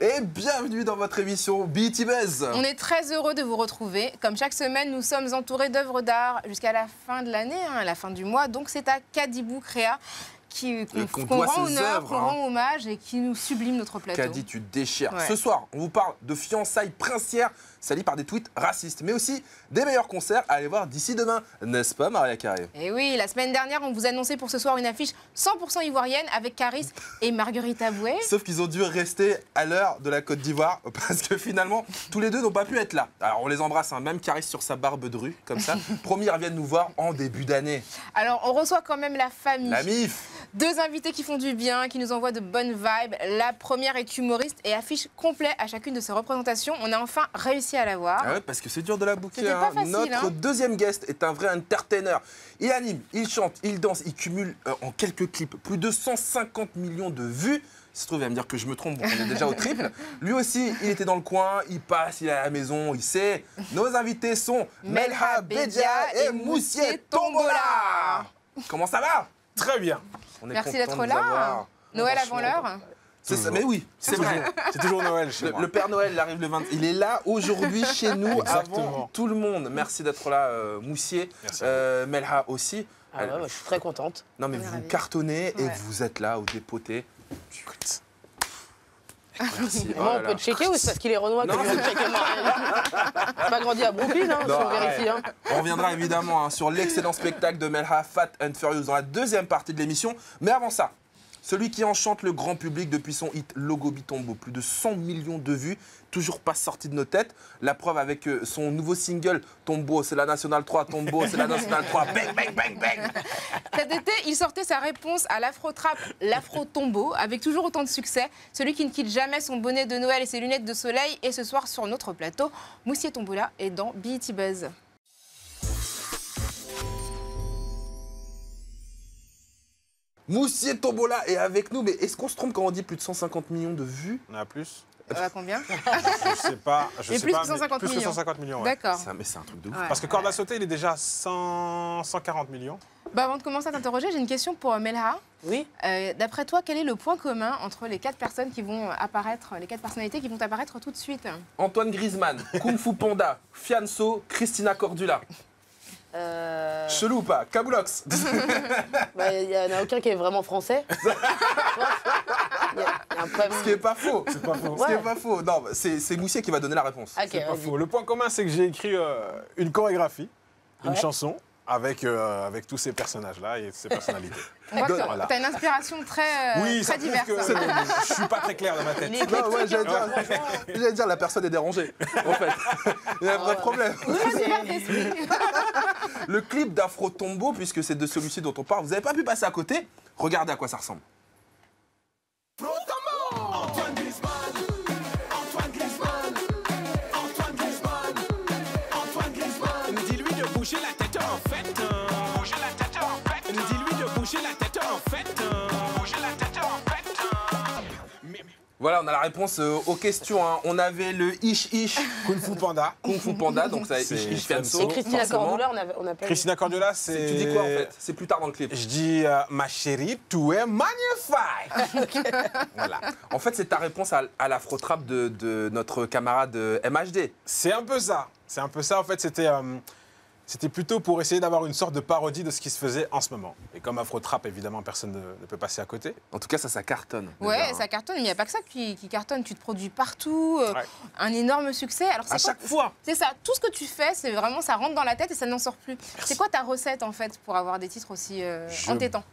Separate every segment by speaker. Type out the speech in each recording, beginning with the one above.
Speaker 1: Et bienvenue dans votre émission BET Buzz.
Speaker 2: On est très heureux de vous retrouver. Comme chaque semaine, nous sommes entourés d'œuvres d'art jusqu'à la fin de l'année, à la fin du mois. Donc c'est à Kadibou Créa qu'on rend honneur, qu'on rend hommage et qui nous sublime notre plateau.
Speaker 1: Kadi, tu déchires.
Speaker 2: Ouais.
Speaker 1: Ce soir, on vous parle de fiançailles princières salies par des tweets racistes, mais aussi des meilleurs concerts à aller voir d'ici demain. N'est-ce pas, Maria Carré?
Speaker 2: Et oui, la semaine dernière, on vous annonçait pour ce soir une affiche 100% ivoirienne avec Caris et Marguerite Aboué.
Speaker 1: Sauf qu'ils ont dû rester à l'heure de la Côte d'Ivoire parce que finalement, tous les deux n'ont pas pu être là. Alors on les embrasse, hein, même Caris sur sa barbe de rue, comme ça. Promis, ils reviennent nous voir en début d'année.
Speaker 2: Alors, on reçoit quand même la famille.
Speaker 1: La MIF.
Speaker 2: Deux invités qui font du bien, qui nous envoient de bonnes vibes. La première est humoriste et affiche complet à chacune de ses représentations. On a enfin réussi à la voir.
Speaker 1: Ah ouais, parce que c'est dur de la bouquer.
Speaker 2: C'était pas facile,
Speaker 1: Notre
Speaker 2: hein.
Speaker 1: deuxième guest est un vrai entertainer. Il anime, il chante, il danse, il cumule en quelques clips plus de 150 millions de vues. Si se trouve, il va me dire que je me trompe, on est déjà au triple. Lui aussi, il était dans le coin, il passe, il est à la maison, il sait. Nos invités sont Melha Bedia et Moussié Tombola. Comment ça va?
Speaker 3: Très bien.
Speaker 1: On est
Speaker 2: Merci
Speaker 1: content
Speaker 2: d'être
Speaker 1: de vous
Speaker 2: là.
Speaker 1: avoir.
Speaker 2: Noël avant l'heure.
Speaker 1: C'est ça, mais oui, c'est vrai.
Speaker 3: C'est toujours Noël chez moi.
Speaker 1: Le Père Noël il arrive le 20. Il est là aujourd'hui chez nous
Speaker 3: Exactement.
Speaker 1: avant tout le monde. Merci d'être là, Moussier.
Speaker 3: Merci.
Speaker 1: Melha aussi.
Speaker 4: Ah ouais, moi, je suis très contente.
Speaker 1: Non mais
Speaker 2: On est
Speaker 1: vous
Speaker 2: ravis.
Speaker 1: cartonnez et
Speaker 2: Ouais.
Speaker 1: vous êtes là, vous dépotez. Écoute. Merci. Oh
Speaker 4: Moi,
Speaker 1: là
Speaker 4: on
Speaker 1: là.
Speaker 4: peut te checker ou c'est parce qu'il est renois que
Speaker 1: Non,
Speaker 4: je vais checker moi? J'ai pas grandi à Brooklyn, hein, si
Speaker 1: Non,
Speaker 4: on vérifie. Hein.
Speaker 1: On reviendra évidemment hein, sur l'excellent spectacle de Melha Fat and Furious dans la deuxième partie de l'émission. Mais avant ça, celui qui enchante le grand public depuis son hit Logo Bitombo, plus de 100 millions de vues, toujours pas sorti de nos têtes. La preuve avec son nouveau single Tombo, c'est la Nationale 3, Tombo, c'est la Nationale 3, bang, bang, bang, bang.
Speaker 2: Cet été, il sortait sa réponse à l'afro-trap, l'afro-tombo, avec toujours autant de succès. Celui qui ne quitte jamais son bonnet de Noël et ses lunettes de soleil. Et ce soir, sur notre plateau, Moussié Tombola est dans BET Buzz.
Speaker 1: Moussié Tombola est avec nous, mais est-ce qu'on se trompe quand on dit plus de 150 millions de vues?
Speaker 3: On a plus?
Speaker 2: À combien?
Speaker 3: Je sais pas. Je
Speaker 2: Et
Speaker 3: sais
Speaker 2: plus
Speaker 3: pas,
Speaker 2: que 150
Speaker 3: plus
Speaker 2: millions.
Speaker 3: que 150 millions, ouais.
Speaker 2: D'accord.
Speaker 1: Mais c'est un truc de ouf.
Speaker 2: Ouais.
Speaker 3: Parce que Corde à sauter, il est déjà à 140 millions.
Speaker 2: Bah, avant de commencer à t'interroger, j'ai une question pour Melha.
Speaker 4: Oui.
Speaker 2: D'après toi, quel est le point commun entre les quatre personnes qui vont apparaître, les quatre personnalités qui vont apparaître tout de suite?
Speaker 1: Antoine Griezmann, Kung Fu Panda, Fianso, Christina Cordula. Chelou ou pas? Kaboulox.
Speaker 4: Bah, il n'y en a aucun qui est vraiment français. Il y a un problème.
Speaker 1: Ce qui est pas faux.
Speaker 3: C'est pas faux.
Speaker 1: Ce qui est
Speaker 4: Ouais.
Speaker 1: pas faux. Non, c'est Moussier qui va donner la réponse.
Speaker 4: Ok,
Speaker 3: C'est pas
Speaker 4: vas-y.
Speaker 3: faux. Le point commun, c'est que j'ai écrit une chorégraphie, une
Speaker 4: Ouais.
Speaker 3: chanson, avec tous ces personnages-là et ces personnalités.
Speaker 2: On voit que
Speaker 3: Voilà.
Speaker 2: tu as une inspiration très,
Speaker 3: Oui, ça
Speaker 2: très
Speaker 3: prouve
Speaker 2: diverse.
Speaker 3: que
Speaker 2: hein.
Speaker 3: je suis pas très clair dans ma tête.
Speaker 4: Il est
Speaker 1: Non, ouais,
Speaker 4: éclectique, hein,
Speaker 1: j'allais
Speaker 4: franchement.
Speaker 1: dire, la personne est dérangée, en fait. Il y a un vrai
Speaker 4: ouais.
Speaker 1: problème.
Speaker 4: C'est-
Speaker 1: Le clip d'Afro Tombo, puisque c'est de celui-ci dont on parle, vous n'avez pas pu passer à côté. Regardez à quoi ça ressemble.
Speaker 5: Antoine Griezmann, Antoine Griezmann, Antoine Griezmann, Antoine Griezmann. Dis-lui de bouger la tête en fait. Bouger la tête en fait. Dis-lui de bouger la tête en fait. Bouger la tête en fait.
Speaker 1: Voilà, on a la réponse aux questions. Hein. On avait le Ish
Speaker 3: Kung Fu Panda.
Speaker 1: Kung Fu Panda, donc ça
Speaker 3: C'est
Speaker 1: Ish
Speaker 3: Fianso.
Speaker 1: Fianso.
Speaker 4: Et Christina
Speaker 1: forcément.
Speaker 4: Cordula, on a pas
Speaker 3: Christina Cordula, c'est...
Speaker 1: Tu dis quoi en fait? C'est plus tard dans le clip.
Speaker 3: Je dis, ma chérie, tu es magnifique.
Speaker 1: Voilà. En fait, c'est ta réponse à l'afro-trap de notre camarade MHD.
Speaker 3: C'est un peu ça. C'est un peu ça. En fait, c'était plutôt pour essayer d'avoir une sorte de parodie de ce qui se faisait en ce moment. Et comme Afro-Trap, évidemment, personne ne peut passer à côté.
Speaker 1: En tout cas, ça cartonne.
Speaker 2: Ouais,
Speaker 1: déjà, hein.
Speaker 2: ça cartonne, mais il n'y a pas que ça qui cartonne. Tu te produis partout,
Speaker 3: Ouais.
Speaker 2: un énorme succès. Alors,
Speaker 1: À chaque fois.
Speaker 2: C'est ça, tout ce que tu fais, c'est vraiment, ça rentre dans la tête et ça n'en sort plus. C'est quoi ta recette, en fait, pour avoir des titres aussi entêtants?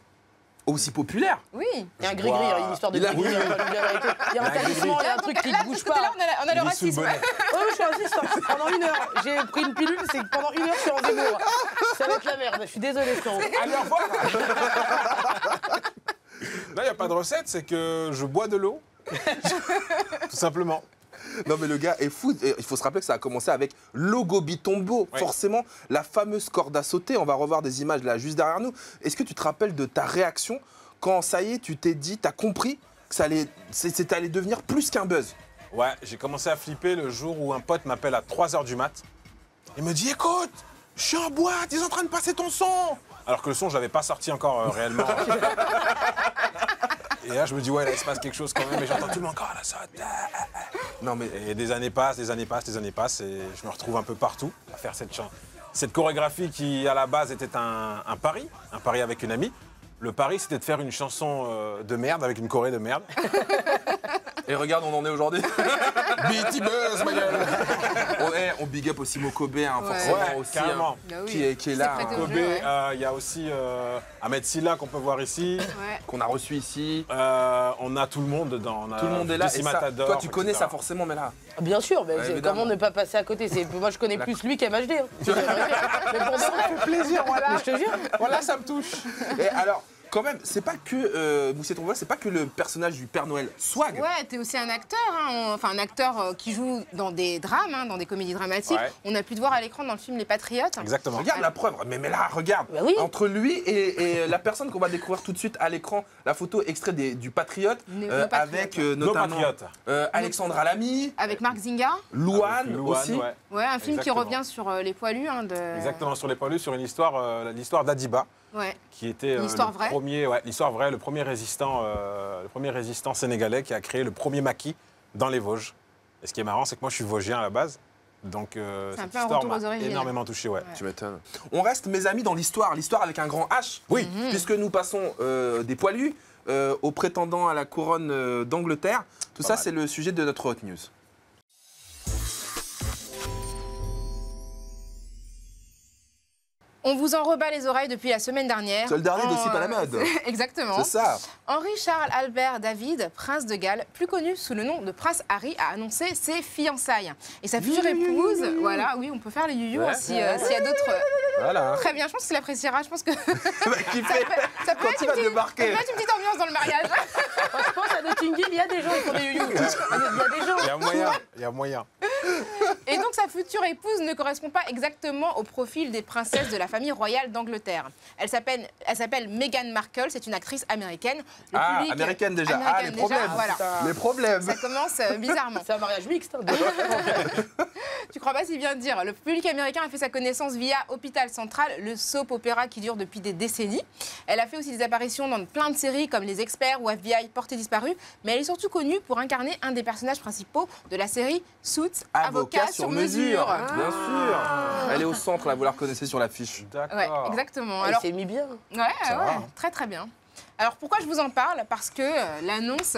Speaker 1: Aussi populaire.
Speaker 2: Oui.
Speaker 4: Il y a un
Speaker 3: Je
Speaker 4: gris-gris,
Speaker 3: bois-
Speaker 4: il y a une histoire de
Speaker 1: Il a-
Speaker 4: gris-gris, on va lui dire la vérité. Il y a un talisman, il y a un truc qui ne bouge
Speaker 2: Là,
Speaker 4: pas.
Speaker 2: on a le
Speaker 3: Il est sous le
Speaker 2: racisme.
Speaker 3: bonnet.
Speaker 4: Ouais, je suis raciste. Hein. Pendant 1 heure, j'ai pris une pilule, c'est que pendant 1 heure, je suis en Zemmour. Ça va être la merde, je suis désolé, frérot.
Speaker 3: Allez, au revoir. Là, il n'y a pas de recette, c'est que je bois de l'eau. Tout simplement.
Speaker 1: Non, mais le gars est fou. Et il faut se rappeler que ça a commencé avec Logo Bitombo.
Speaker 3: Oui.
Speaker 1: Forcément, la fameuse corde à sauter. On va revoir des images là juste derrière nous. Est-ce que tu te rappelles de ta réaction quand ça y est, tu t'es dit, tu as compris que ça allait, c'était allé devenir plus qu'un buzz?
Speaker 3: Ouais, j'ai commencé à flipper le jour où un pote m'appelle à 3h du mat. Il me dit, écoute, je suis en boîte, ils sont en train de passer ton son. Alors que le son, je l'avais pas sorti encore réellement. Et là, je me dis, ouais, là, il se passe quelque chose quand même. Et j'entends tout le monde encore la saute.
Speaker 1: Non, mais
Speaker 3: Et des années passent, des années passent, des années passent. Et je me retrouve un peu partout à faire cette chorégraphie qui, à la base, était un pari avec une amie. Le pari, c'était de faire une chanson de merde avec une choré de merde.
Speaker 1: Et regarde, on en est aujourd'hui.
Speaker 3: BT Buzz, ma gueule.
Speaker 1: On big up aussi Mokobe, hein, forcément
Speaker 3: Ouais,
Speaker 1: aussi,
Speaker 3: carrément.
Speaker 1: hein,
Speaker 2: Bah oui.
Speaker 1: qui est là,
Speaker 2: prêté
Speaker 1: hein,
Speaker 2: au
Speaker 3: Kobe,
Speaker 2: jeu, ouais.
Speaker 3: il y a aussi Ahmed Silla qu'on peut voir ici.
Speaker 2: Ouais.
Speaker 1: qu'on a reçu ici.
Speaker 3: On a tout le monde dedans. On a
Speaker 1: Tout le monde est là.
Speaker 3: Jesse
Speaker 1: Et ça,
Speaker 3: Matador,
Speaker 1: toi, tu connais
Speaker 3: etc.
Speaker 1: ça forcément, mais là.
Speaker 4: Bien sûr, mais
Speaker 1: évidemment.
Speaker 4: comment ne pas passer à côté? Moi, je connais plus lui qu'MHD. Hein. Mais pour de vrai.
Speaker 3: Plaisir, voilà.
Speaker 4: Mais je te jure.
Speaker 3: Voilà, ça me touche.
Speaker 1: Et alors, quand même, c'est pas que Moussiet Trombone, c'est pas que le personnage du Père Noël swag.
Speaker 2: Ouais, t'es aussi un acteur, hein. Enfin un acteur qui joue dans des drames, hein, dans des comédies dramatiques.
Speaker 3: Ouais.
Speaker 2: On a pu te voir à l'écran dans le film Les Patriotes.
Speaker 3: Exactement.
Speaker 1: Regarde la preuve, mais là, regarde,
Speaker 4: Bah oui.
Speaker 1: entre lui et la personne qu'on va découvrir tout de suite à l'écran, la photo extrait du Patriote,
Speaker 2: Nos Patriotes,
Speaker 1: avec
Speaker 2: ouais.
Speaker 3: Nos
Speaker 1: notamment
Speaker 3: Patriotes.
Speaker 1: Alexandra Lamy,
Speaker 2: Avec Marc Zinga.
Speaker 1: Louane
Speaker 3: Avec
Speaker 1: aussi.
Speaker 3: ouais.
Speaker 2: Ouais, un film
Speaker 3: Exactement.
Speaker 2: qui revient sur les poilus. Hein, de...
Speaker 3: Exactement, sur les poilus, sur une histoire, l'histoire d'Adiba,
Speaker 2: Ouais.
Speaker 3: qui était
Speaker 2: Une histoire
Speaker 3: le
Speaker 2: vraie.
Speaker 3: premier, ouais, l'histoire vraie, le premier résistant sénégalais qui a créé le premier maquis dans les Vosges. Et ce qui est marrant, c'est que moi, je suis vosgien à la base, donc
Speaker 2: C'est un
Speaker 3: cette
Speaker 2: peu un
Speaker 3: histoire
Speaker 2: retour aux
Speaker 3: m'a
Speaker 2: origines.
Speaker 3: énormément touché, ouais.
Speaker 1: Tu m'étonnes. On reste, mes amis, dans l'histoire avec un grand H.
Speaker 3: Oui.
Speaker 1: Puisque nous passons des poilus aux prétendants à la couronne d'Angleterre. Tout ça,
Speaker 3: mal.
Speaker 1: c'est le sujet de notre hot news.
Speaker 2: On vous en rebat les oreilles depuis la semaine dernière.
Speaker 1: C'est le dernier
Speaker 2: En,
Speaker 1: dossier pas la mode.
Speaker 2: Exactement.
Speaker 1: C'est ça.
Speaker 2: Henri-Charles Albert David, prince de Galles, plus connu sous le nom de prince Harry, a annoncé ses fiançailles. Et sa future épouse, voilà, oui, on peut faire les yuyus
Speaker 3: Ouais.
Speaker 2: hein, s'il y a d'autres.
Speaker 1: Voilà.
Speaker 2: Très bien, je pense qu'il appréciera. Je pense que ça
Speaker 1: Qui fait
Speaker 2: peut
Speaker 1: quand
Speaker 2: être
Speaker 1: il va
Speaker 2: une petite-
Speaker 1: débarquer.
Speaker 2: ça peut être une petite ambiance dans le mariage.
Speaker 4: Je pense à Notting Hill, il y a des gens qui font des youyou. Il y a des gens.
Speaker 3: Il y a moyen, il y a moyen.
Speaker 2: Et donc sa future épouse ne correspond pas exactement au profil des princesses de la famille royale d'Angleterre. Elle s'appelle Meghan Markle, c'est une actrice américaine. Le
Speaker 1: Ah,
Speaker 2: public-
Speaker 1: américaine déjà. Ah,
Speaker 2: Américaine
Speaker 1: les problèmes.
Speaker 2: voilà.
Speaker 1: Les problèmes.
Speaker 2: Ça commence bizarrement.
Speaker 4: C'est un mariage mixte. Hein,
Speaker 2: Tu crois pas si bien dire. Le public américain a fait sa connaissance via Hôpital Central, le soap opéra qui dure depuis des décennies. Elle a fait aussi des apparitions dans plein de séries comme Les Experts ou FBI Portée disparue, mais elle est surtout connue pour incarner un des personnages principaux de la série Suits,
Speaker 1: Avocat sur mesure.
Speaker 2: Ah.
Speaker 1: Bien sûr. Elle est au centre, là, vous la reconnaissez sur l'affiche.
Speaker 3: D'accord.
Speaker 2: Ouais, exactement.
Speaker 4: Il
Speaker 2: Alors,
Speaker 4: s'est mis bien.
Speaker 2: ouais,
Speaker 3: Ça
Speaker 2: ouais,
Speaker 3: va, hein.
Speaker 2: très très bien. Alors pourquoi je vous en parle? Parce que l'annonce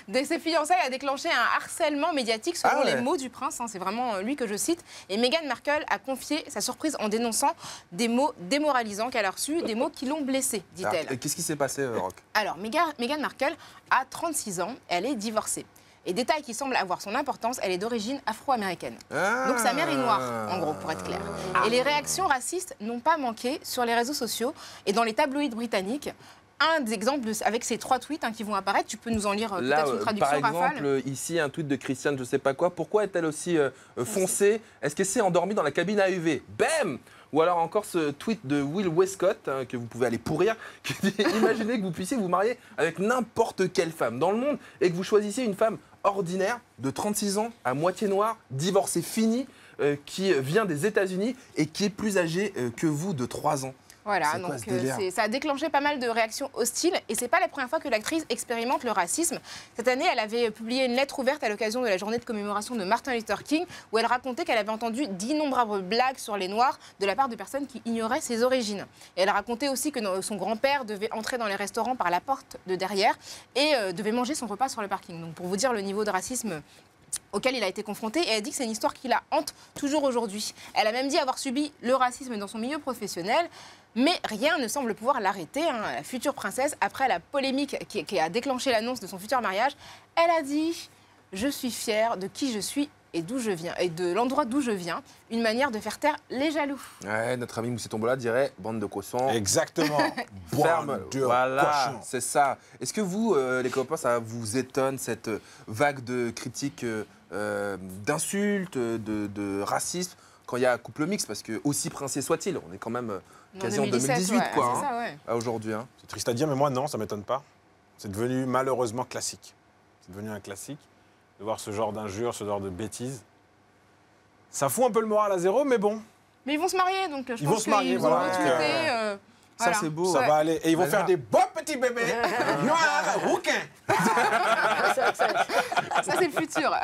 Speaker 2: de ses fiançailles a déclenché un harcèlement médiatique selon
Speaker 1: Ah ouais.
Speaker 2: les mots du prince. Hein, c'est vraiment lui que je cite. Et Meghan Markle a confié sa surprise en dénonçant des mots démoralisants qu'elle a reçus, des mots qui l'ont blessée, dit-elle.
Speaker 1: Alors, qu'est-ce qui s'est passé, Rock?
Speaker 2: Alors, Meghan Markle a 36 ans, elle est divorcée. Et détail qui semble avoir son importance, elle est d'origine afro-américaine. Donc sa mère est noire, en gros, pour être clair. Et les réactions racistes n'ont pas manqué sur les réseaux sociaux et dans les tabloïds britanniques. Un des exemples avec ces 3 tweets qui vont apparaître, tu peux nous en lire
Speaker 1: Là,
Speaker 2: peut-être une traduction,
Speaker 1: par
Speaker 2: Rafale.
Speaker 1: exemple, ici, un tweet de Christiane, je sais pas quoi. Pourquoi est-elle aussi foncée? Est-ce qu'elle s'est endormie dans la cabine à UV? Bam! Ou alors encore ce tweet de Will Westcott, que vous pouvez aller pourrir, qui dit « Imaginez que vous puissiez vous marier avec n'importe quelle femme dans le monde et que vous choisissiez une femme ordinaire de 36 ans, à moitié noire, divorcée finie, qui vient des États-Unis et qui est plus âgée que vous de 3 ans. »
Speaker 2: Voilà,
Speaker 1: C'est quoi
Speaker 2: donc
Speaker 1: ce délire
Speaker 2: ça a déclenché pas mal de réactions hostiles et c'est pas la première fois que l'actrice expérimente le racisme. Cette année, elle avait publié une lettre ouverte à l'occasion de la journée de commémoration de Martin Luther King où elle racontait qu'elle avait entendu d'innombrables blagues sur les Noirs de la part de personnes qui ignoraient ses origines. Et elle racontait aussi que son grand-père devait entrer dans les restaurants par la porte de derrière et devait manger son repas sur le parking. Donc pour vous dire le niveau de racisme auquel il a été confronté, et elle dit que c'est une histoire qui la hante toujours aujourd'hui. Elle a même dit avoir subi le racisme dans son milieu professionnel, mais rien ne semble pouvoir l'arrêter. La future princesse, après la polémique qui a déclenché l'annonce de son futur mariage, elle a dit « Je suis fière de qui je suis et d'où je viens, et de l'endroit d'où je viens », une manière de faire taire les jaloux.
Speaker 1: Ouais, notre ami Moussé Tombola dirait « Bande de cochons ».
Speaker 3: Exactement.
Speaker 1: Ferme,
Speaker 3: Bande de
Speaker 1: voilà,
Speaker 3: cochons.
Speaker 1: c'est ça. Est-ce que vous, les copains, ça vous étonne, cette vague de critiques, d'insultes, de racisme, quand il y a un couple mixte? Parce que, aussi princier soit-il, on est quand même quasi en 2018,
Speaker 2: ouais,
Speaker 1: quoi,
Speaker 2: c'est ça, ouais.
Speaker 1: à aujourd'hui. Hein.
Speaker 3: C'est triste à dire, mais moi, non, ça ne m'étonne pas. C'est devenu malheureusement classique. C'est devenu un classique de voir ce genre d'injures, ce genre de bêtises. Ça fout un peu le moral à zéro, mais bon.
Speaker 2: Mais ils vont se marier, donc je
Speaker 3: Ils vont
Speaker 2: pense
Speaker 3: se marier,
Speaker 2: qu'ils
Speaker 3: voilà,
Speaker 2: vont
Speaker 3: donc,
Speaker 2: retweeter,
Speaker 1: Ça,
Speaker 2: Voilà.
Speaker 1: c'est beau.
Speaker 3: Ça va aller. Et ils vont
Speaker 1: Voilà.
Speaker 3: faire des beaux petits bébés noirs, rouquins.
Speaker 2: Ça, c'est le futur.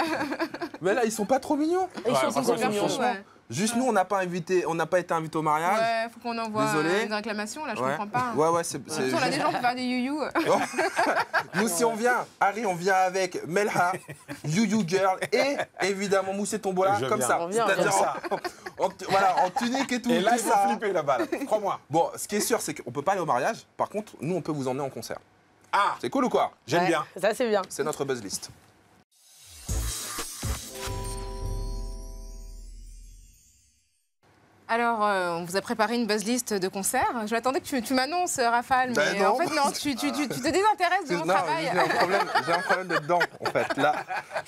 Speaker 1: Mais là, ils sont pas trop mignons.
Speaker 4: Ils sont
Speaker 3: franchement,
Speaker 4: super mignons.
Speaker 2: Ouais.
Speaker 1: Juste nous, on n'a pas été invité au mariage.
Speaker 2: Ouais, faut qu'on envoie
Speaker 1: Désolé.
Speaker 2: une réclamation, là, je
Speaker 1: Ouais.
Speaker 2: comprends pas.
Speaker 1: Ouais, c'est.
Speaker 2: Surtout, on a des gens pour faire des you-you.
Speaker 1: Nous, si on vient, Harry, on vient avec Melha, You Girl et évidemment Moussé Tombola,
Speaker 3: Je
Speaker 1: comme
Speaker 3: viens.
Speaker 1: ça.
Speaker 4: On vient,
Speaker 1: C'est-à-dire
Speaker 3: comme ça.
Speaker 1: voilà, en tunique et tout.
Speaker 3: Et là,
Speaker 1: tout
Speaker 3: ils vont
Speaker 1: ça.
Speaker 3: flipper là-bas, là. Crois-moi.
Speaker 1: Bon, ce qui est sûr, c'est qu'on peut pas aller au mariage. Par contre, nous, on peut vous emmener en concert.
Speaker 3: Ah,
Speaker 1: C'est cool ou quoi?
Speaker 3: j'aime
Speaker 4: Ouais,
Speaker 3: bien.
Speaker 4: Ça, c'est bien.
Speaker 1: C'est notre buzz list.
Speaker 2: Alors, on vous a préparé une buzz list de concerts. Je m'attendais que tu m'annonces, Raphaël, mais
Speaker 1: Ben non.
Speaker 2: en fait, non, tu te désintéresses de mon
Speaker 1: Non,
Speaker 2: travail.
Speaker 1: j'ai un problème de dents, en fait. Là,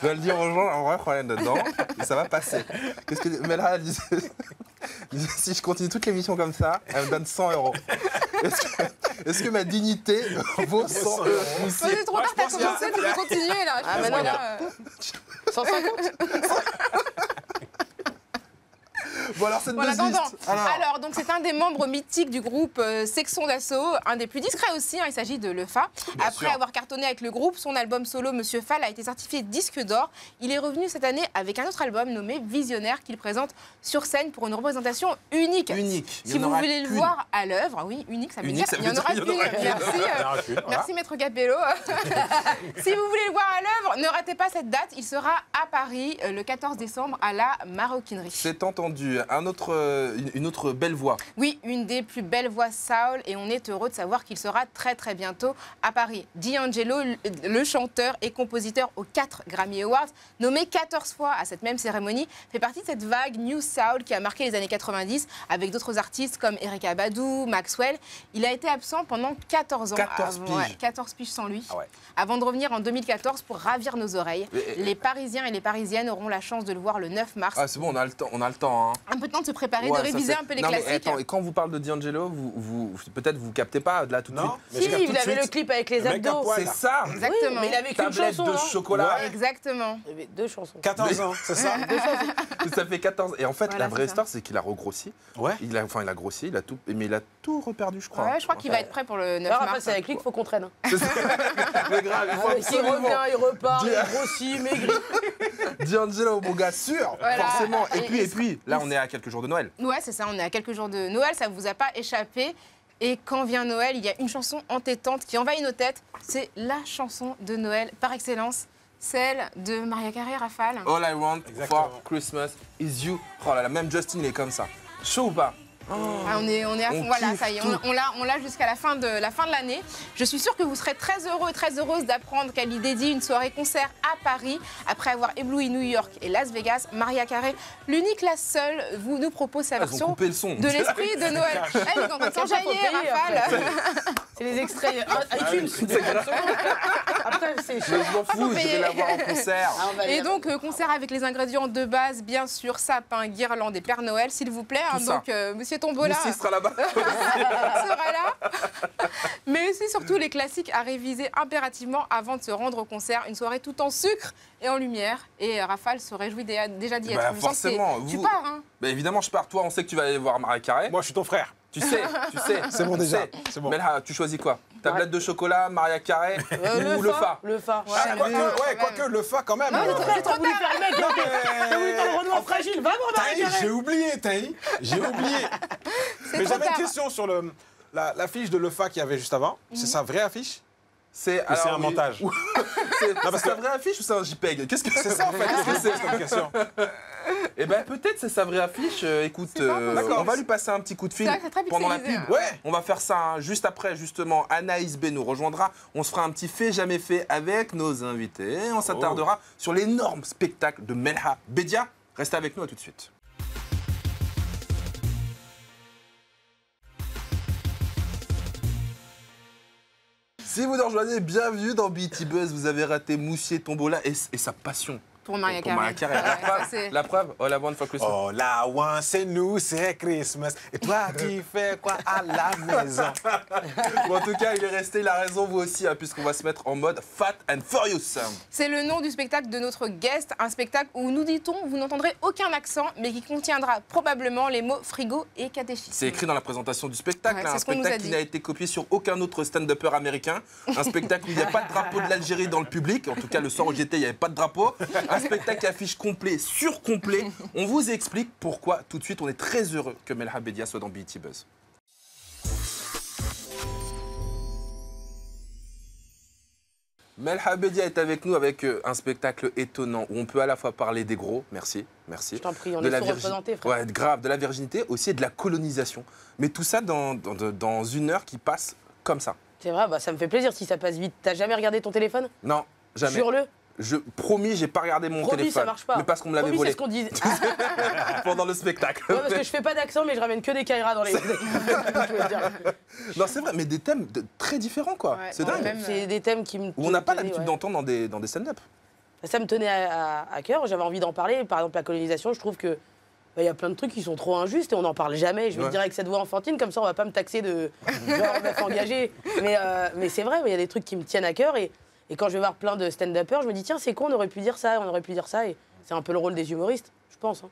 Speaker 1: je vais le dire aux gens, un vrai problème de dents, et ça va passer. Qu'est-ce que Melha elle disait, si je continue toute l'émission comme ça, elle me donne 100 €. Est-ce que ma dignité vaut 100 €?
Speaker 2: Toi, c'est trop tard, t'as commencé, tu peux continuer là.
Speaker 4: Ah,
Speaker 2: Je
Speaker 4: mais non,
Speaker 2: là,
Speaker 4: 150.
Speaker 1: Bon, alors, cette
Speaker 2: Voilà,
Speaker 1: buzz list.
Speaker 2: alors, donc c'est un des membres mythiques du groupe Section d'Assaut, un des plus discrets aussi, il s'agit de Lefa. Après
Speaker 1: sûr.
Speaker 2: avoir cartonné avec le groupe, son album solo Monsieur Fall a été certifié disque d'or. Il est revenu cette année avec un autre album nommé Visionnaire qu'il présente sur scène pour une représentation unique.
Speaker 1: Unique. Il y
Speaker 2: Si
Speaker 1: en
Speaker 2: vous
Speaker 1: aura
Speaker 2: voulez le
Speaker 1: qu'une.
Speaker 2: voir à l'œuvre, oui, unique, ça veut
Speaker 1: Unique,
Speaker 2: dire
Speaker 1: ça
Speaker 2: il y en
Speaker 1: veut
Speaker 2: aura
Speaker 1: dire
Speaker 2: qu'une.
Speaker 1: il y en aura qu'une.
Speaker 2: Merci.
Speaker 3: Il y en aura qu'une, voilà.
Speaker 2: Merci Maître Capello. Si vous voulez le voir à l'œuvre, ne ratez pas cette date. Il sera à Paris le 14 décembre à la Maroquinerie.
Speaker 1: C'est entendu. Une autre belle voix.
Speaker 2: Oui, une des plus belles voix soul et on est heureux de savoir qu'il sera très bientôt à Paris. D'Angelo, le chanteur et compositeur aux 4 Grammy Awards, nommé 14 fois à cette même cérémonie, fait partie de cette vague New Soul qui a marqué les années 90 avec d'autres artistes comme Erykah Badu, Maxwell. Il a été absent pendant 14 ans.
Speaker 1: 14 piges.
Speaker 2: Ouais, 14 piges sans lui.
Speaker 3: Ah ouais.
Speaker 2: Avant de revenir en 2014 pour ravir nos oreilles.
Speaker 1: Et-
Speaker 2: Les Parisiens et les Parisiennes auront la chance de le voir le 9 mars.
Speaker 1: Ah, c'est bon, on a le temps. Hein.
Speaker 2: Un peu de temps de se préparer,
Speaker 1: Ouais,
Speaker 2: de
Speaker 1: ça,
Speaker 2: réviser
Speaker 1: c'est-
Speaker 2: un peu les
Speaker 1: Non, mais
Speaker 2: classiques.
Speaker 1: attends, et quand vous parlez de D'Angelo, peut-être vous captez pas là tout de
Speaker 3: Non,
Speaker 1: suite.
Speaker 3: mais
Speaker 4: Si,
Speaker 3: je capte tout
Speaker 4: il
Speaker 3: de
Speaker 4: avait
Speaker 3: suite.
Speaker 4: le clip avec les
Speaker 3: Le mec à
Speaker 4: abdos.
Speaker 3: poil.
Speaker 1: C'est ça.
Speaker 2: Exactement.
Speaker 4: Oui, mais il avait qu'une
Speaker 1: Tablette
Speaker 4: chanson.
Speaker 1: de
Speaker 4: hein.
Speaker 1: chocolat.
Speaker 3: Ouais.
Speaker 2: Exactement.
Speaker 4: Il avait 2 chansons.
Speaker 3: 14 ans, c'est ça?
Speaker 1: Ça fait 14. Et en fait,
Speaker 2: Voilà,
Speaker 1: la vraie
Speaker 2: c'est ça.
Speaker 1: histoire, c'est qu'il a regrossi.
Speaker 3: Ouais.
Speaker 1: Il a grossi, mais il a tout reperdu, je crois.
Speaker 2: Ouais, je crois qu'il va être prêt pour le 9
Speaker 4: Alors, après,
Speaker 2: mars.
Speaker 4: c'est avec lui qu'il faut qu'on traîne. hein.
Speaker 1: Mais grave, il faut
Speaker 4: Il
Speaker 1: absolument.
Speaker 4: revient, il repart,
Speaker 1: Dis-
Speaker 4: il grossit, maigrit.
Speaker 1: D'Angelo, mon gars, sûr,
Speaker 2: Voilà.
Speaker 1: forcément. Et
Speaker 2: Et-
Speaker 1: puis, là, on est à quelques jours de Noël.
Speaker 2: Ouais, c'est ça, on est à quelques jours de Noël, ça ne vous a pas échappé. Et quand vient Noël, il y a une chanson entêtante qui envahit nos têtes. C'est la chanson de Noël par excellence, celle de Mariah Carey, Raphaël.
Speaker 1: All I want
Speaker 3: Exactement.
Speaker 1: for Christmas is you. Oh là là, même Justin, il est comme ça. Chaud ou pas?
Speaker 2: Ah, on est à fond,
Speaker 1: On
Speaker 2: voilà,
Speaker 1: kiffe
Speaker 2: ça y est,
Speaker 1: tout.
Speaker 2: on l'a jusqu'à la fin de l'année. Je suis sûre que vous serez très heureux et très heureuse d'apprendre qu'elle y dédie une soirée concert à Paris. Après avoir ébloui New York et Las Vegas, Mariah Carey, l'unique, la seule, vous nous propose sa
Speaker 1: Ils ont
Speaker 2: version
Speaker 1: coupé le son.
Speaker 2: de l'esprit de Noël. Elle est en train de s'enjailler,
Speaker 4: Faut payer,
Speaker 2: Raphaël.
Speaker 4: C'est les extraits iTunes. Après, c'est
Speaker 1: Je
Speaker 4: chaud.
Speaker 1: m'en fous, je vais
Speaker 2: payer.
Speaker 1: la voir en concert.
Speaker 4: Ah, on va
Speaker 2: Et
Speaker 4: aller-
Speaker 2: donc, concert avec les ingrédients de base, bien sûr, sapin, guirlande et Père Noël, s'il vous plaît.
Speaker 1: Tout ça.
Speaker 2: Donc, Monsieur Tombola
Speaker 1: Moussi sera là-bas.
Speaker 2: sera là. Mais aussi, surtout, les classiques à réviser impérativement avant de se rendre au concert. Une soirée tout en sucre et en lumière. Et Raphaël se réjouit déjà d'y être.
Speaker 1: Bah,
Speaker 2: Je sens que c'est-
Speaker 1: forcément,
Speaker 2: Tu
Speaker 1: vous-
Speaker 2: pars, hein.
Speaker 1: Bah, évidemment, je pars. Toi, on sait que tu vas aller voir Mariah Carey.
Speaker 3: Moi, je suis ton frère.
Speaker 1: Tu sais.
Speaker 3: C'est bon
Speaker 1: Tu
Speaker 3: déjà,
Speaker 1: sais.
Speaker 3: c'est bon.
Speaker 1: Mais là, tu choisis quoi? Tablette de chocolat, Mariah Carey ou le fa?
Speaker 4: Le fa.
Speaker 3: Ah,
Speaker 2: Ouais,
Speaker 3: quoique, le fa quand même.
Speaker 2: Non, mais
Speaker 4: T'as
Speaker 2: trop
Speaker 4: voulu faire le mec,
Speaker 3: Non,
Speaker 4: hein. T'as voulu faire le Renoir fragile. Va voir Mariah
Speaker 3: Taï,
Speaker 4: Carey.
Speaker 3: j'ai oublié, Taï. J'ai oublié. Mais
Speaker 2: trop
Speaker 3: j'avais une
Speaker 2: tard.
Speaker 3: question sur l'affiche de l'EFA qu'il y avait juste avant. C'est sa vraie affiche?
Speaker 1: C'est
Speaker 3: c'est un montage?
Speaker 1: C'est
Speaker 3: parce
Speaker 1: sa
Speaker 3: que-
Speaker 1: vraie affiche ou c'est un JPEG? Qu'est-ce que
Speaker 3: C'est ça en fait, qu'est-ce que c'est comme question?
Speaker 1: Eh ben peut-être c'est sa vraie affiche. Écoute,
Speaker 2: C'est pas possible.
Speaker 1: on va lui passer un petit coup de fil
Speaker 2: C'est vrai que c'est très
Speaker 1: pendant la
Speaker 2: pixelisé,
Speaker 1: pub.
Speaker 2: hein.
Speaker 3: Ouais.
Speaker 1: On va faire ça hein, juste après, justement. Anaïs B nous rejoindra. On se fera un petit fait jamais fait avec nos invités. On s'attardera sur l'énorme spectacle de Melha Bedia. Restez avec nous, à tout de suite. Si vous nous rejoignez, bienvenue dans BET Buzz. Vous avez raté Moussier Tombola et sa passion
Speaker 2: Pour Mariah
Speaker 1: Pour Mariah
Speaker 2: Carey.
Speaker 1: Carey.
Speaker 2: Ouais,
Speaker 1: La preuve, All I Want for Christmas.
Speaker 3: Oh, la one, c'est nous, c'est Christmas. Et toi, tu fais quoi à la maison?
Speaker 1: Bon, en tout cas, il est resté, il a raison, vous aussi, hein, puisqu'on va se mettre en mode Fat and Furious.
Speaker 2: C'est le nom du spectacle de notre guest, un spectacle où, nous dit-on, vous n'entendrez aucun accent, mais qui contiendra probablement les mots frigo et catéchisme.
Speaker 1: C'est écrit dans la présentation du spectacle,
Speaker 2: Ouais,
Speaker 1: hein,
Speaker 2: c'est
Speaker 1: un
Speaker 2: ce qu'on nous a
Speaker 1: spectacle qui
Speaker 2: dit.
Speaker 1: n'a été copié sur aucun autre stand-upper américain, un spectacle où il n'y a pas de drapeau de l'Algérie dans le public, en tout cas le soir où j'étais, il n'y avait pas de drapeau, un spectacle qui affiche complet sur complet. On vous explique pourquoi tout de suite on est très heureux que Melha Bedia soit dans BET Buzz. Melha Bedia est avec nous avec un spectacle étonnant où on peut à la fois parler des gros, merci.
Speaker 4: Je t'en prie, on
Speaker 1: de
Speaker 4: est
Speaker 1: la
Speaker 4: sous-représentés, frère.
Speaker 1: Ouais, grave, de la virginité aussi et de la colonisation. Mais tout ça dans une heure qui passe comme ça.
Speaker 4: C'est vrai, bah, ça me fait plaisir si ça passe vite. T'as jamais regardé ton téléphone?
Speaker 1: Non, jamais.
Speaker 4: Jure-le.
Speaker 1: Promis, j'ai pas regardé mon
Speaker 4: Promis,
Speaker 1: téléphone.
Speaker 4: ça marche pas.
Speaker 1: Mais parce qu'on me l'avait
Speaker 4: Promis,
Speaker 1: volé
Speaker 4: c'est ce qu'on dit.
Speaker 1: pendant le spectacle.
Speaker 4: Ouais, parce que je fais pas d'accent, mais je ramène que des Kaira dans les. Je veux dire.
Speaker 1: Non, c'est vrai, mais des thèmes très différents, quoi.
Speaker 2: Ouais,
Speaker 1: c'est
Speaker 2: ouais,
Speaker 1: dingue.
Speaker 2: même,
Speaker 4: C'est des thèmes qui me.
Speaker 1: Où on n'a pas
Speaker 4: tenaient,
Speaker 1: l'habitude
Speaker 4: ouais.
Speaker 1: d'entendre dans des stand-up.
Speaker 4: Ça me tenait à cœur, j'avais envie d'en parler. Par exemple, la colonisation, je trouve que. Il y a plein de trucs qui sont trop injustes et on n'en parle jamais. Je vais
Speaker 1: Ouais.
Speaker 4: te dire avec cette voix enfantine, comme ça on va pas me taxer de genre meuf engagée. Mais c'est vrai, il y a des trucs qui me tiennent à cœur et quand je vais voir plein de stand-uppers, je me dis tiens, c'est con, on aurait pu dire ça, on aurait pu dire ça. Et c'est un peu le rôle des humoristes, je pense. Hein.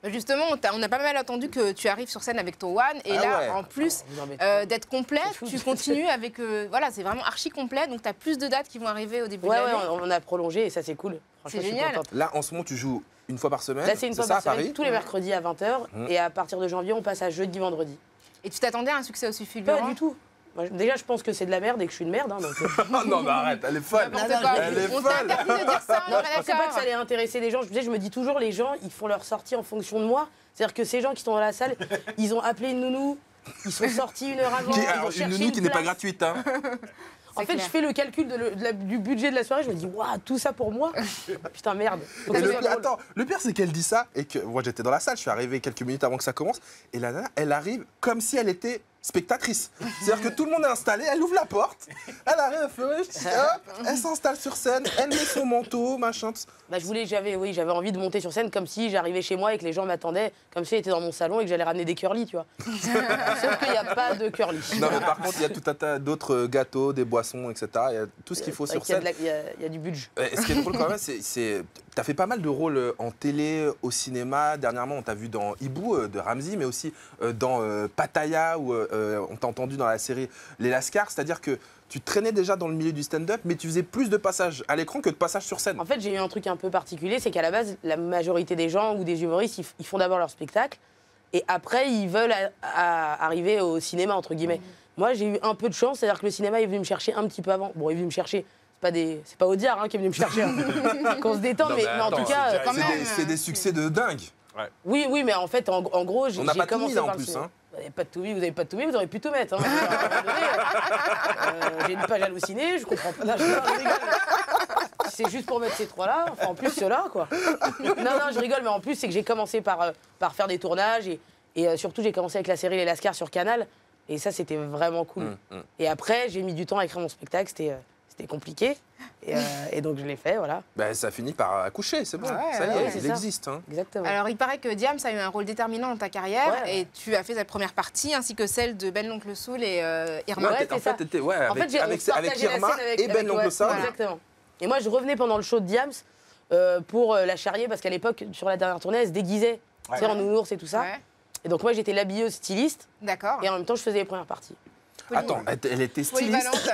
Speaker 2: Bah, justement, on a pas mal attendu que tu arrives sur scène avec ton One. Et
Speaker 1: Ah
Speaker 2: là,
Speaker 1: ouais.
Speaker 2: en plus
Speaker 4: Non, mais-
Speaker 2: d'être complet,
Speaker 4: C'est fou.
Speaker 2: tu continues avec. Voilà, c'est vraiment archi complet. Donc, tu as plus de dates qui vont arriver au début
Speaker 4: Ouais,
Speaker 2: de
Speaker 4: ouais,
Speaker 2: l'année.
Speaker 4: on a prolongé et ça c'est cool. Franchement,
Speaker 2: C'est
Speaker 4: je suis
Speaker 2: génial.
Speaker 4: contente.
Speaker 1: Là, en ce moment, tu joues une fois par semaine.
Speaker 4: Là, c'est une fois
Speaker 1: ça,
Speaker 4: par
Speaker 1: à
Speaker 4: semaine,
Speaker 1: Paris.
Speaker 4: tous les mercredis à 20h. Et à partir de janvier, on passe à jeudi, vendredi.
Speaker 2: Et tu t'attendais à un succès aussi fulgurant?
Speaker 4: Pas du tout. Moi, déjà, je pense que c'est de la merde et que je suis une merde. Hein, donc,
Speaker 1: Oh non, mais arrête, elle est folle.
Speaker 2: N'importe quoi.
Speaker 1: Elle est
Speaker 2: On t'a
Speaker 1: folle.
Speaker 2: interdit de dire ça, on est
Speaker 4: Je pensais pas que ça
Speaker 2: d'accord.
Speaker 4: allait intéresser les gens. Je me dis toujours, les gens, ils font leur sortie en fonction de moi. C'est-à-dire que ces gens qui sont dans la salle, ils ont appelé une nounou, ils sont sortis 1 heure avant. ils
Speaker 1: Alors,
Speaker 4: ont
Speaker 1: une
Speaker 4: cherché
Speaker 1: nounou qui n'est pas
Speaker 4: place.
Speaker 1: gratuite. Hein.
Speaker 4: En fait,
Speaker 2: clair.
Speaker 4: je fais le calcul du budget de la soirée. Je me dis, waouh, tout ça pour moi. Putain, merde. Faut que
Speaker 1: Et
Speaker 4: ce soit drôle.
Speaker 1: attends, le pire, c'est qu'elle dit ça et que moi, j'étais dans la salle, je suis arrivé quelques minutes avant que ça commence. Et la nana, elle arrive comme si elle était spectatrice. C'est-à-dire que tout le monde est installé, elle ouvre la porte, elle arrive, elle fait, ouais, hop, elle s'installe sur scène, elle met son manteau, machin.
Speaker 4: Bah, j'avais envie de monter sur scène comme si j'arrivais chez moi et que les gens m'attendaient, comme si j'étais dans mon salon et que j'allais ramener des curly, tu vois. Sauf qu'il n'y a pas de curly.
Speaker 1: Non, mais par contre, il y a tout un tas d'autres gâteaux, des boissons, etc. Il y a tout ce qu'il faut sur
Speaker 4: Il y a
Speaker 1: scène.
Speaker 4: de il y a du budget.
Speaker 1: Et ce qui est drôle quand même, c'est t'as fait pas mal de rôles en télé, au cinéma. Dernièrement, on t'a vu dans Hibou de Ramzy, mais aussi dans Pattaya, où on t'a entendu dans la série Les Lascars. C'est-à-dire que tu traînais déjà dans le milieu du stand-up, mais tu faisais plus de passages à l'écran que de passages sur scène.
Speaker 4: En fait, j'ai eu un truc un peu particulier, c'est qu'à la base, la majorité des gens ou des humoristes, ils font d'abord leur spectacle et après, ils veulent arriver au cinéma, entre guillemets. Moi, j'ai eu un peu de chance, c'est-à-dire que le cinéma est venu me chercher un petit peu avant. Bon, il est venu me chercher. C'est pas Audiard hein, qui est venu me chercher. Hein. Qu'on se détend,
Speaker 1: Non,
Speaker 4: mais
Speaker 1: mais
Speaker 4: en
Speaker 1: attends,
Speaker 4: tout cas,
Speaker 2: quand même.
Speaker 1: C'est des succès de dingue.
Speaker 4: oui, mais en fait, en gros, j'ai
Speaker 1: On n'a pas tout
Speaker 4: commencé
Speaker 1: mis là en
Speaker 4: par le
Speaker 1: plus.
Speaker 4: cinéma.
Speaker 1: Hein.
Speaker 4: Vous n'avez pas tout mis, vous n'avez pas tout mis, vous aurez pu tout mettre. Hein. À un moment donné, j'ai une page hallucinée, je comprends pas. Non, je rigole. C'est juste pour mettre ces trois-là, enfin en plus ceux-là, quoi. Non, je rigole, mais en plus, c'est que j'ai commencé par faire des tournages et surtout, j'ai commencé avec la série Les Lascars sur Canal. Et ça, c'était vraiment cool. Et après, j'ai mis du temps à écrire mon spectacle, c'était compliqué. Et donc, je l'ai fait, voilà.
Speaker 1: Ben, ça finit par accoucher, c'est bon.
Speaker 2: Ouais,
Speaker 1: ça y est,
Speaker 4: ouais,
Speaker 1: il
Speaker 4: c'est ça.
Speaker 1: existe. Hein.
Speaker 4: Exactement.
Speaker 2: Alors, il paraît que Diams a eu un rôle déterminant dans ta carrière
Speaker 4: Ouais.
Speaker 2: et tu as fait sa première partie ainsi que celle de Ben l'Oncle Soul et Irma.
Speaker 4: Ouais,
Speaker 1: en
Speaker 4: c'est ça.
Speaker 1: fait, t'étais
Speaker 4: En
Speaker 1: avec,
Speaker 4: fait,
Speaker 1: avec
Speaker 4: on partageait la
Speaker 1: Irma
Speaker 4: scène avec-
Speaker 1: et Ben
Speaker 4: avec-
Speaker 1: l'Oncle
Speaker 4: ouais,
Speaker 1: Soul.
Speaker 4: Exactement. Et moi, je revenais pendant le show de Diams pour la charrier parce qu'à l'époque, sur la dernière tournée, elle se déguisait tu sais, en nounours et tout ça.
Speaker 2: Ouais.
Speaker 4: Et donc, moi, j'étais l'habilleuse styliste
Speaker 2: D'accord.
Speaker 4: et en même temps, je faisais les premières parties.
Speaker 1: Attends, elle était styliste.
Speaker 2: Polyvalente.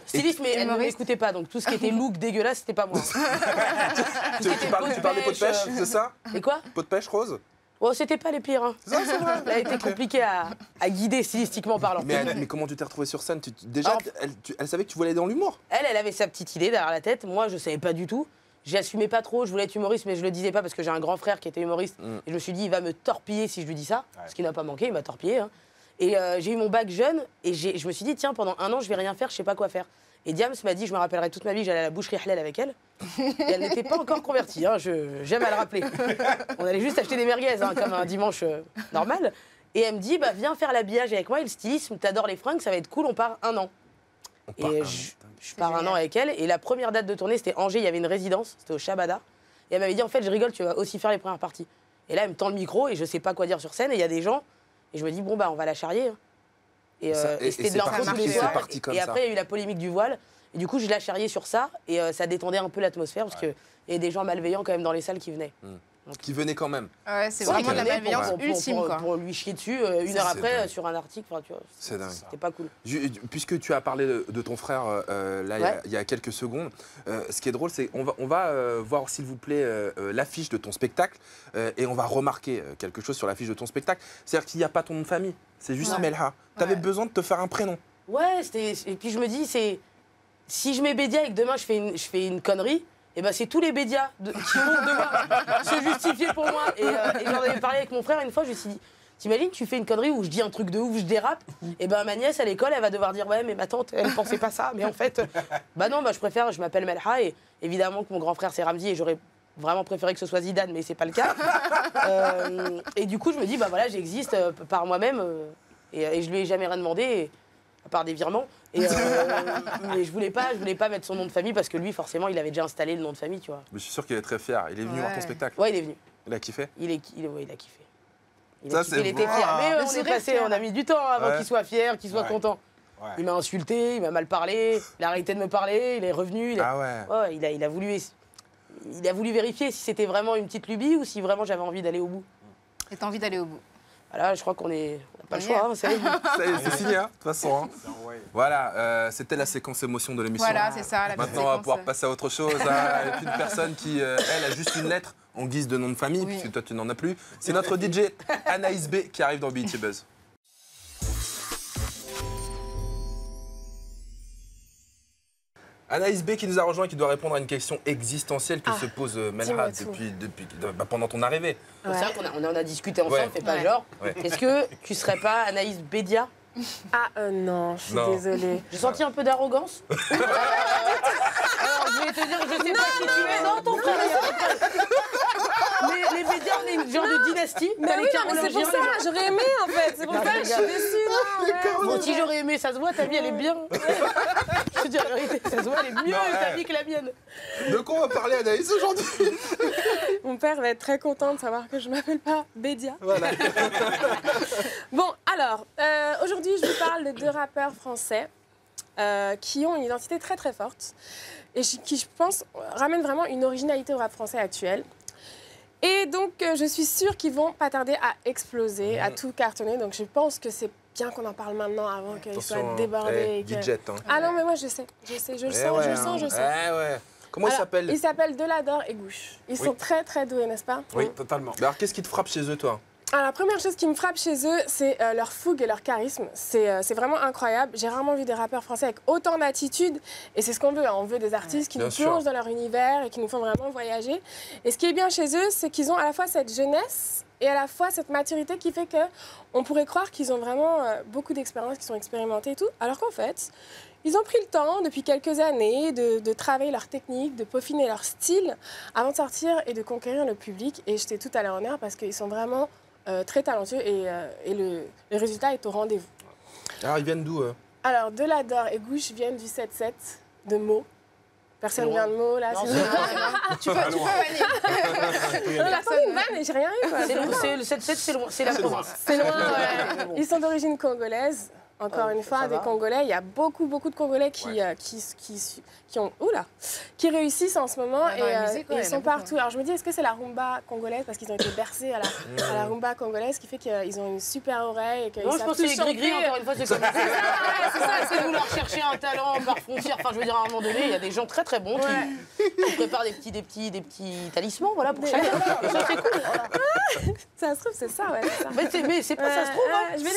Speaker 4: Styliste, mais elle ne
Speaker 2: humoriste.
Speaker 4: m'écoutait pas. Donc, tout ce qui était look dégueulasse, c'était pas moi.
Speaker 1: Tu parles des pots de pêche, c'est ça
Speaker 4: Et quoi?
Speaker 1: Pots de pêche rose.
Speaker 4: Oh, c'était pas les pires. Hein.
Speaker 1: C'est ça, c'est vrai.
Speaker 4: Elle a été compliquée à guider stylistiquement parlant.
Speaker 1: Mais comment tu t'es retrouvée sur scène Déjà,
Speaker 4: Alors-
Speaker 1: elle savait que tu voulais aller dans l'humour.
Speaker 4: Elle avait sa petite idée derrière la tête. Moi, je savais pas du tout. J'assumais pas trop. Je voulais être humoriste, mais je le disais pas parce que j'ai un grand frère qui était humoriste. Et je me suis dit, il va me torpiller si je lui dis ça. Ce qui n'a pas manqué, il m'a torpillé. Hein. Et j'ai eu mon bac jeune et je me suis dit, tiens, pendant 1 an, je vais rien faire, je sais pas quoi faire. Et Diams m'a dit, je me rappellerai toute ma vie, j'allais à la boucherie Halal avec elle. Et elle n'était pas encore convertie, hein, j'aime à le rappeler. On allait juste acheter des merguez, hein, comme un dimanche normal. Et elle me dit, bah, viens faire l'habillage avec moi et le stylisme, t'adores les fringues, ça va être cool, on part 1 an. Et je pars 1 an avec elle. Et la première date de tournée, c'était Angers, il y avait une résidence, c'était au Shabada. Et elle m'avait dit, en fait, je rigole, tu vas aussi faire les premières parties. Et là, elle me tend le micro et je sais pas quoi dire sur scène. Et il y a des gens. Et je me dis, bon, bah, on va la charrier. Hein. Et c'était de l'info tous les soirs. Et après, il y a eu la polémique du voile. Et du coup, je l'ai charrié sur ça. Et ça détendait un peu l'atmosphère parce qu'il y a des gens malveillants quand même dans les salles qui venaient.
Speaker 1: Qui venaient quand même.
Speaker 2: Ouais, c'est vraiment la malveillance ultime, quoi.
Speaker 4: Pour lui chier dessus une heure après sur un article. Tu vois,
Speaker 1: c'est dingue.
Speaker 4: C'était pas cool.
Speaker 1: Puisque tu as parlé de ton frère là, il y a quelques secondes, ce qui est drôle, c'est qu'on va voir, s'il vous plaît, l'affiche de ton spectacle et on va remarquer quelque chose sur l'affiche de ton spectacle. C'est-à-dire qu'il n'y a pas ton nom de famille, c'est juste Melha. Tu avais besoin de te faire un prénom.
Speaker 4: Ouais, et puis je me dis, si je mets Bédia et que demain je fais une connerie, et ben c'est tous les Bédias qui vont devoir se justifier pour moi. Et j'en avais parlé avec mon frère une fois, je me suis dit, t'imagines, tu fais une connerie où je dis un truc de ouf, je dérape, et ben ma nièce à l'école, elle va devoir dire, ouais, mais ma tante, elle pensait pas ça. Mais en fait, bah non, je m'appelle Melha, et évidemment que mon grand frère c'est Ramzi, et j'aurais vraiment préféré que ce soit Zidane, mais c'est pas le cas. Et du coup, je me dis, bah voilà, j'existe par moi-même, et je lui ai jamais rien demandé. À part des virements. Mais je voulais pas mettre son nom de famille parce que lui, forcément, il avait déjà installé le nom de famille, tu vois.
Speaker 1: Mais je suis sûr qu'il est très fier. Il est venu voir ton spectacle.
Speaker 4: Ouais, il est venu.
Speaker 1: Il a kiffé.
Speaker 4: Il a kiffé. Il
Speaker 1: fier.
Speaker 4: était Mais on a mis du temps avant qu'il soit fier, qu'il soit content.
Speaker 3: Ouais.
Speaker 4: Il m'a insulté, il m'a mal parlé, il a arrêté de me parler, il est revenu. Il a voulu vérifier si c'était vraiment une petite lubie ou si vraiment j'avais envie d'aller au bout.
Speaker 2: Et t'as envie d'aller au bout.
Speaker 4: Voilà, je crois qu'on n'a pas le choix.
Speaker 1: C'est signé, de toute façon. Voilà, c'était la séquence émotion de l'émission.
Speaker 2: Voilà, c'est ça.
Speaker 1: Maintenant, on va pouvoir passer à autre chose. Avec une personne qui, elle, a juste une lettre en guise de nom de famille, puisque toi, tu n'en as plus. C'est notre DJ Anaïs B qui arrive dans BET Buzz. Anaïs B qui nous a rejoint et qui doit répondre à une question existentielle que se pose Melha pendant ton arrivée.
Speaker 4: C'est vrai qu'on en a discuté ensemble, fais pas genre. Est-ce que tu serais pas Anaïs Bédia?
Speaker 6: Non, je suis désolée.
Speaker 4: J'ai senti un peu d'arrogance. Alors, je vais te dire, je sais pas qui tu es. Non, ton frère. Les Bédias, on est une genre de dynastie.
Speaker 6: Mais oui, non, mais c'est pour ça, j'aurais aimé en fait. C'est pour ça que je suis déçue.
Speaker 4: Bon, si j'aurais aimé, ça se voit, ta vie elle est bien. Je te dis la vérité, ça se voit, elle est mieux ta vie que la mienne.
Speaker 1: De quoi on va parler, Anaïs, aujourd'hui?
Speaker 6: Mon père va être très content de savoir que je m'appelle pas Bédia.
Speaker 1: Voilà.
Speaker 6: Bon, alors, aujourd'hui, je vous parle de deux rappeurs français qui ont une identité très très forte et qui, je pense, ramènent vraiment une originalité au rap français actuel. Et donc, je suis sûre qu'ils vont pas tarder à exploser, à tout cartonner. Donc, je pense que c'est bien qu'on en parle maintenant avant qu'ils soient débordés. Ah non, mais moi, je sais, je le sens.
Speaker 1: Comment ils s'appellent?
Speaker 6: Ils s'appellent Delador et Gouche. Ils sont très très doués, n'est-ce pas?
Speaker 3: Oui, totalement.
Speaker 1: Alors, qu'est-ce qui te frappe chez eux, toi?
Speaker 6: Alors, la première chose qui me frappe chez eux, c'est leur fougue et leur charisme. C'est vraiment incroyable. J'ai rarement vu des rappeurs français avec autant d'attitude. Et c'est ce qu'on veut. Hein. On veut des artistes qui nous plongent dans leur univers et qui nous font vraiment voyager. Et ce qui est bien chez eux, c'est qu'ils ont à la fois cette jeunesse et à la fois cette maturité qui fait qu'on pourrait croire qu'ils ont vraiment beaucoup d'expérience, qu'ils sont expérimentés et tout. Alors qu'en fait, ils ont pris le temps, depuis quelques années, de travailler leur technique, de peaufiner leur style avant de sortir et de conquérir le public. Et j'étais tout à leur honneur parce qu'ils sont vraiment très talentueux et le résultat est au rendez-vous.
Speaker 1: Alors, ils viennent d'où
Speaker 6: Alors, Delador et Gouche viennent du 7-7 de Meaux. Personne vient de Meaux, là.
Speaker 2: Tu peux vanner.
Speaker 6: Attendez, une vanne et j'ai rien eu.
Speaker 4: Le 7-7, c'est loin, c'est la province.
Speaker 6: C'est loin, ouais. Ils sont d'origine congolaise. Encore une fois, des Congolais. Il y a beaucoup de Congolais qui réussissent en ce moment et ils sont partout. Alors je me dis, est-ce que c'est la rumba congolaise parce qu'ils ont été bercés à la rumba congolaise qui fait qu'ils ont une super oreille et qu'ils
Speaker 4: savent. Non, je pense que c'est les gris-gris, encore une fois, c'est comme ça. C'est ça, c'est vouloir chercher un talent par frontière. Enfin, je veux dire, à un moment donné, il y a des gens très très bons qui préparent des petits talismans, voilà, pour chacun. Et ça, c'est cool.
Speaker 6: Ça se trouve, c'est ça, ouais.
Speaker 4: Mais c'est pas ça se trouve.
Speaker 6: Je vais les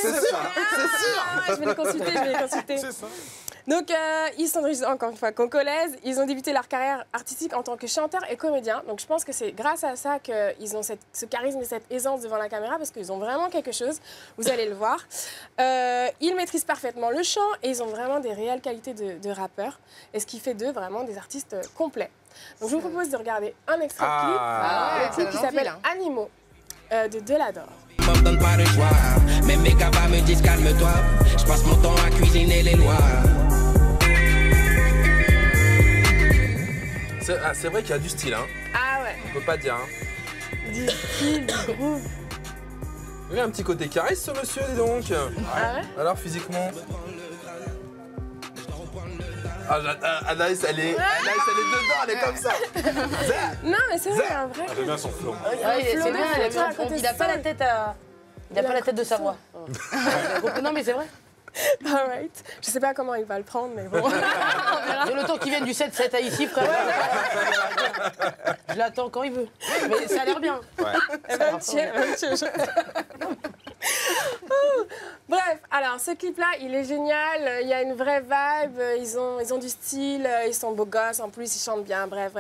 Speaker 6: je vais les consulter. C'est ça. Donc, ils sont d'origine, encore une fois, congolaise. Ils ont débuté leur carrière artistique en tant que chanteurs et comédiens. Donc, je pense que c'est grâce à ça qu'ils ont ce charisme et cette aisance devant la caméra parce qu'ils ont vraiment quelque chose. Vous allez le voir. Ils maîtrisent parfaitement le chant et ils ont vraiment des réelles qualités de rappeurs. Et ce qui fait d'eux vraiment des artistes complets. Donc, je vous propose de regarder un extrait de clip. Le clip qui s'appelle Animaux de Delador.
Speaker 7: Me donne pas le choix, mais mes gars me disent calme-toi. Je passe mon temps à cuisiner les lois.
Speaker 1: C'est vrai qu'il y a du style, hein.
Speaker 6: Ah ouais.
Speaker 1: On peut pas dire. Hein.
Speaker 6: Du style, du groove.
Speaker 1: Il a un petit côté charisme, ce monsieur, dis donc.
Speaker 6: Ah ouais?
Speaker 1: Alors, physiquement. Ah, Anaïs, elle est dedans, elle est comme ça.
Speaker 6: Non, mais c'est vrai, un vrai.
Speaker 3: J'aime bien son flow.
Speaker 4: Ouais, c'est bien, il a pas la tête à... Il a pas la tête de sa voix. Non, mais c'est vrai.
Speaker 6: Alright. Je sais pas comment il va le prendre, mais bon.
Speaker 4: Il le temps qu'il vienne du 7-7 à ici, frère. Je l'attends quand il veut. Mais ça a l'air bien.
Speaker 6: Elle va me tuer. Bref, alors ce clip-là, il est génial. Il y a une vraie vibe. Ils ont du style. Ils sont beaux gosses. En plus, ils chantent bien. Bref.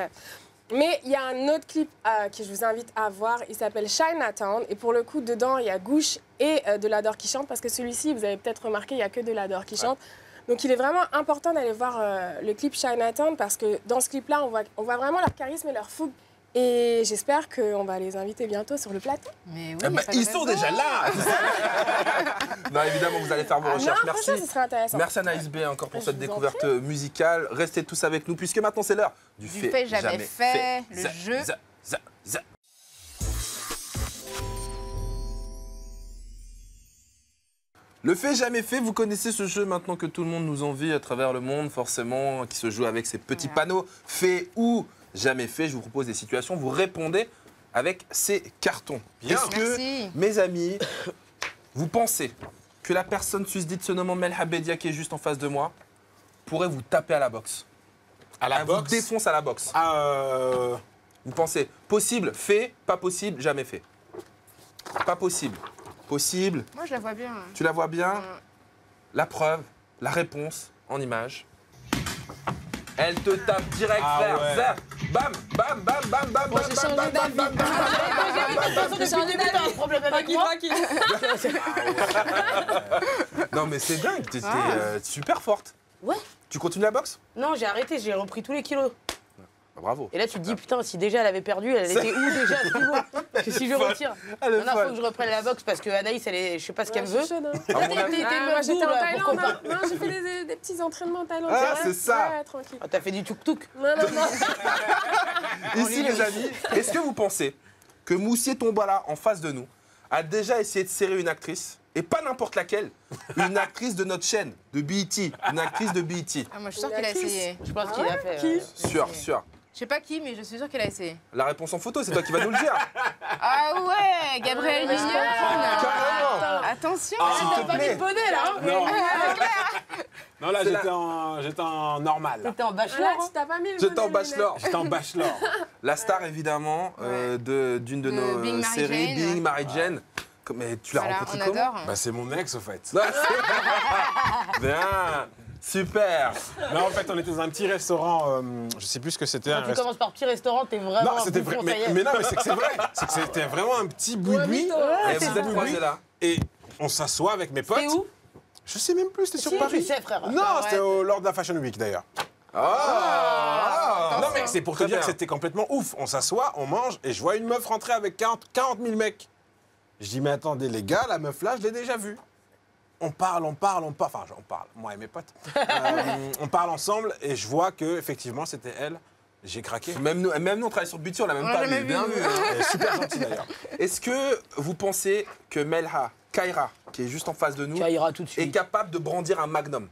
Speaker 6: Mais il y a un autre clip que je vous invite à voir. Il s'appelle Chinatown. Et pour le coup, dedans, il y a Gouche et Delador qui chantent. Parce que celui-ci, vous avez peut-être remarqué, il n'y a que Delador qui chante. Donc il est vraiment important d'aller voir le clip Chinatown. Parce que dans ce clip-là, on voit vraiment leur charisme et leur fougue. Et j'espère qu'on va les inviter bientôt sur le plateau.
Speaker 2: Mais oui,
Speaker 1: ils sont déjà là. Non, évidemment, vous allez faire vos recherches.
Speaker 6: Non,
Speaker 1: Merci.
Speaker 6: ce serait intéressant.
Speaker 1: Merci Anaïs B encore pour
Speaker 6: Je
Speaker 1: cette
Speaker 6: vous en
Speaker 1: découverte musicale. Restez tous avec nous puisque maintenant c'est l'heure du
Speaker 2: fait jamais fait, le jeu.
Speaker 1: Le fait jamais fait, vous connaissez ce jeu maintenant que tout le monde nous envie à travers le monde, forcément, qui se joue avec ces petits panneaux fait ou jamais fait. Je vous propose des situations, vous répondez avec ces cartons. Est-ce que, mes amis, vous pensez que la personne susdite se nommant Melha Bedia qui est juste en face de moi pourrait vous taper à la boxe?
Speaker 3: À la boxe?
Speaker 1: Vous défonce à la boxe. Vous pensez possible, fait, pas possible, jamais fait? Pas possible. Possible.
Speaker 2: Moi, je la vois bien.
Speaker 1: Tu la vois bien? La preuve, la réponse en image. Elle te tape direct, frère.
Speaker 3: Ouais.
Speaker 1: Zah. Bam, bam, bam, bam, bam, bam,
Speaker 6: j'ai
Speaker 1: bam,
Speaker 6: changé
Speaker 1: bam, bam,
Speaker 6: d'avis.
Speaker 1: bam, bam,
Speaker 4: Depuis le début, t'as un problème avec moi.
Speaker 1: Non mais c'est dingue, t'es super forte.
Speaker 4: Ouais.
Speaker 1: Tu continues la boxe?
Speaker 4: Non, j'ai arrêté, j'ai repris tous les kilos.
Speaker 1: Bah, bravo.
Speaker 4: Et là, tu te dis, putain, si déjà elle avait perdu, elle était où déjà à ce niveau? Parce que si je retire.
Speaker 1: Elle est
Speaker 4: Maintenant, il faut
Speaker 1: folle.
Speaker 4: que je reprenne la boxe parce que Anaïs, elle est, je sais pas ce qu'elle veut.
Speaker 6: Je suis chaude, hein.
Speaker 1: À mon avis-
Speaker 6: Moi, j'étais en
Speaker 4: là,
Speaker 6: Thaïlande.
Speaker 4: pourquoi
Speaker 6: hein. Non, j'ai fait des petits entraînements en Thaïlande.
Speaker 1: Ah,
Speaker 6: vrai.
Speaker 1: c'est ça.
Speaker 6: Ouais, tranquille.
Speaker 4: Ah, t'as fait du tuk-tuk.
Speaker 6: Non.
Speaker 1: Ici les amis, est-ce que vous pensez que Moussier Tombala en face de nous a déjà essayé de serrer une actrice? Et pas n'importe laquelle, une actrice de notre chaîne, de BET, une actrice de BET.
Speaker 2: Ah, moi, je suis sûre qu'il a essayé.
Speaker 4: Je pense qu'il a fait.
Speaker 6: Qui
Speaker 1: Sûr.
Speaker 2: Je sais pas qui, mais je suis sûre qu'il a essayé.
Speaker 1: La réponse en photo, c'est toi qui vas nous le dire.
Speaker 2: Ah ouais, Gabriel Mignonne.
Speaker 1: Carrément.
Speaker 2: Attention.
Speaker 1: S'il te
Speaker 4: Pas mis
Speaker 1: plaît.
Speaker 4: de bonnet là. Hein.
Speaker 3: Non. Non, là,
Speaker 1: C'est
Speaker 3: j'étais en normal. Là.
Speaker 4: T'es en bachelor.
Speaker 6: Là,
Speaker 4: Hein.
Speaker 6: tu t'as pas mis le
Speaker 1: J'étais en
Speaker 6: bonnet,
Speaker 1: bachelor.
Speaker 3: J'étais en bachelor.
Speaker 1: La star évidemment d'une de nos
Speaker 2: Bing Mary
Speaker 1: séries,
Speaker 2: Jane.
Speaker 1: Bing Mary Jane. Mais tu l'as
Speaker 2: Voilà,
Speaker 1: rencontrée
Speaker 2: on
Speaker 1: comment?
Speaker 2: adore.
Speaker 3: Bah, c'est mon ex, au fait.
Speaker 1: Bien, super.
Speaker 3: Non, en fait, on était dans un petit restaurant, je sais plus ce que c'était.
Speaker 4: Quand tu commences par petit restaurant, t'es vraiment.
Speaker 3: Non,
Speaker 4: un
Speaker 3: c'était
Speaker 4: bouffon,
Speaker 3: vrai.
Speaker 4: ça y est.
Speaker 3: Mais non, mais c'est que c'est vrai. C'est que c'était vraiment un petit boui-boui.
Speaker 1: Et vous êtes croisés là.
Speaker 3: Et on s'assoit avec mes potes.
Speaker 4: T'es où?
Speaker 3: Je sais même plus, c'était sur
Speaker 4: Si,
Speaker 3: Paris.
Speaker 4: tu sais, frère.
Speaker 3: Non,
Speaker 2: Ah,
Speaker 3: c'était
Speaker 2: ouais.
Speaker 3: lors de la Fashion Week d'ailleurs.
Speaker 1: Ah.
Speaker 3: Non, mais c'est pour te
Speaker 1: Très
Speaker 3: dire
Speaker 1: bien.
Speaker 3: que c'était complètement ouf. On s'assoit, on mange, et je vois une meuf rentrer avec 40 000 mecs. Je dis, mais attendez, les gars, la meuf là, je l'ai déjà vue. On parle. Enfin, on parle, moi et mes potes. On parle ensemble, et je vois que effectivement c'était elle. J'ai craqué.
Speaker 1: Même nous, on travaille sur BET, on l'a même
Speaker 2: On
Speaker 1: pas
Speaker 2: l'a
Speaker 1: vu.
Speaker 2: jamais
Speaker 1: Bien
Speaker 2: vu.
Speaker 1: vu. Hein.
Speaker 3: Elle est super gentille d'ailleurs.
Speaker 1: Est-ce que vous pensez que Melha Kaira, qui est juste en face de nous,
Speaker 4: Tu ira tout de
Speaker 1: est
Speaker 4: suite.
Speaker 1: capable de brandir un magnum?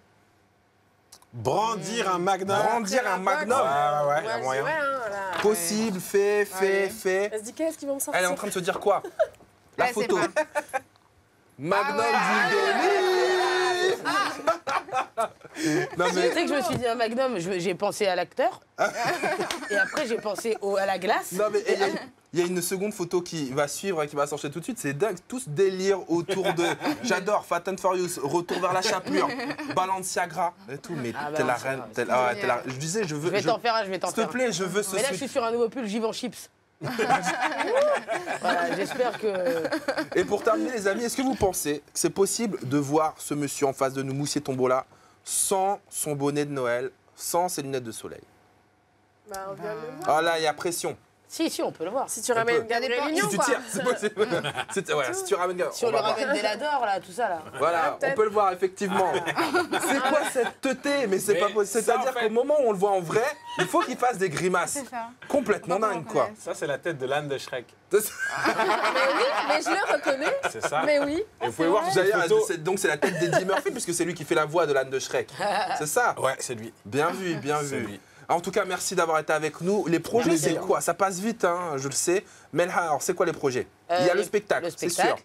Speaker 3: Brandir un magnum.
Speaker 1: Brandir un magnum?
Speaker 3: Ouais, il y a
Speaker 6: Ouais,
Speaker 3: moyen.
Speaker 6: ouais, hein, voilà.
Speaker 1: Possible, fait.
Speaker 6: Elle se dit, qu'est-ce qu'ils vont me sortir?
Speaker 1: Elle est en train de se dire quoi? La
Speaker 2: Ouais,
Speaker 1: photo.
Speaker 2: c'est
Speaker 1: Magnum
Speaker 2: Ah
Speaker 1: du délit. Non
Speaker 4: Tu
Speaker 1: mais
Speaker 4: sais que je me suis dit un Magnum, j'ai pensé à l'acteur. Et après, j'ai pensé à la glace.
Speaker 1: non mais il y a une seconde photo qui va suivre et qui va s'enchaîner tout de suite. C'est dingue, tout ce délire autour de. J'adore Fast and Furious, Retour vers la chapelure, Balenciaga et tout. Mais
Speaker 4: Ah bah
Speaker 1: t'es la
Speaker 4: non, c'est
Speaker 1: reine.
Speaker 4: vrai,
Speaker 1: t'es la- t'es la- Je disais, je veux.
Speaker 4: Je vais t'en faire un, je vais t'en
Speaker 1: S'il te
Speaker 4: faire un.
Speaker 1: plaît, je veux ce
Speaker 4: Mais là, je
Speaker 1: suite.
Speaker 4: suis sur un nouveau pull Givenchy Chips. Voilà, j'espère que.
Speaker 1: Et pour terminer, les amis, est-ce que vous pensez que c'est possible de voir ce monsieur en face de nous, Moussier Tombola, sans son bonnet de Noël, sans ses lunettes de soleil?
Speaker 6: Bah, on vient de le voir.
Speaker 1: Ah là, il y a pression.
Speaker 4: Si, on peut le voir.
Speaker 6: Si tu ramènes Gabriel Union,
Speaker 1: Si tu
Speaker 6: quoi.
Speaker 1: tires, c'est possible. Ouais, si tu ramènes
Speaker 4: Si on le ramène Delador, là, tout ça, là.
Speaker 1: Voilà, on peut le voir effectivement. C'est quoi cette teuté? Mais c'est
Speaker 3: Mais
Speaker 1: pas possible.
Speaker 3: ça, en
Speaker 1: C'est-à-dire
Speaker 3: fait-
Speaker 1: qu'au moment où on le voit en vrai, il faut qu'il fasse des grimaces.
Speaker 2: C'est ça.
Speaker 1: Complètement dingue, quoi.
Speaker 3: Ça, c'est la tête de l'âne de Shrek.
Speaker 6: Mais oui, mais je le reconnais.
Speaker 3: C'est ça.
Speaker 6: Mais oui.
Speaker 3: Et vous pouvez voir cette
Speaker 1: D'ailleurs,
Speaker 3: photo.
Speaker 1: donc c'est la tête d'Eddie Murphy, puisque c'est lui qui fait la voix de l'âne de Shrek. C'est ça?
Speaker 3: Ouais, c'est lui.
Speaker 1: Bien vu, bien
Speaker 3: C'est
Speaker 1: vu.
Speaker 3: lui.
Speaker 1: En tout cas, merci d'avoir été avec nous. Les projets,
Speaker 4: Plaisir.
Speaker 1: c'est quoi? Ça passe vite, hein, je le sais. Mais alors, c'est quoi les projets? Il y a le spectacle, c'est sûr.